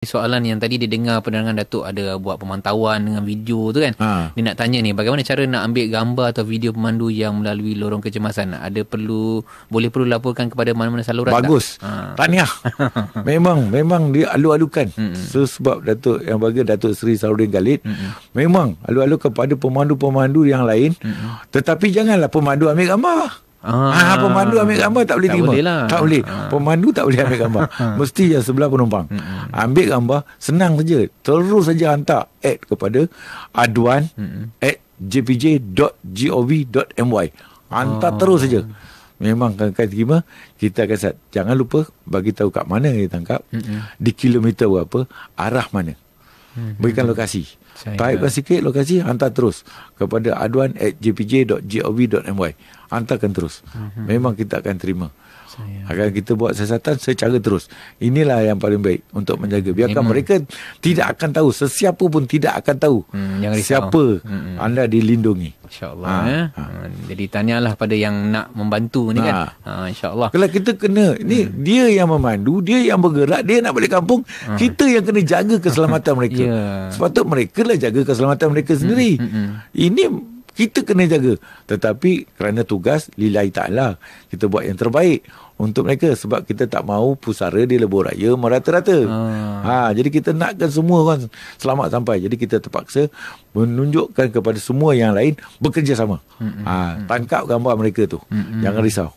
Soalan yang tadi dia dengar penerangan Datuk ada buat pemantauan dengan video tu kan. Dia nak tanya ni, bagaimana cara nak ambil gambar atau video pemandu yang melalui lorong kecemasan? Boleh perlu laporkan kepada mana-mana saluran? Bagus. Tahniah. Memang dia alu-alukan. Sebab Datuk yang bagi Datuk Seri Sarudin Khalid, memang alu-alu kepada pemandu-pemandu yang lain. Tetapi janganlah pemandu ambil gambar. Pemandu ambil gambar tak boleh terima. Tak boleh. Pemandu tak boleh ambil gambar. Mesti yang sebelah penumpang. Ambil gambar, senang saja. Terus saja hantar kepada aduan@jpj.gov.my. Hantar terus saja. Memang akan terima. Kita akan jangan lupa bagi tahu kat mana dia tangkap, di kilometer berapa, arah mana. Berikan lokasi. Taipkan sikit lokasi, hantar terus kepada aduan@jpj.gov.my. Hantarkan terus. Memang kita akan terima. Akan kita buat siasatan secara terus. Inilah yang paling baik untuk menjaga. Biarkan mereka tidak akan tahu. Sesiapa pun tidak akan tahu siapa anda dilindungi. InsyaAllah. Jadi tanyalah pada yang nak membantu ni kan. InsyaAllah. Kalau kita kena, ni dia yang memandu, dia yang bergerak, dia nak balik kampung, kita yang kena jaga keselamatan mereka. Sepatut mereka lah jaga keselamatan mereka sendiri. Ini kita kena jaga. Tetapi kerana tugas lillahi ta'ala, kita buat yang terbaik untuk mereka. Sebab kita tak mahu pusara di lebuh raya merata-rata. Jadi kita nakkan semua orang selamat sampai. Jadi kita terpaksa menunjukkan kepada semua yang lain bekerjasama. Tangkap gambar mereka tu. Jangan risau.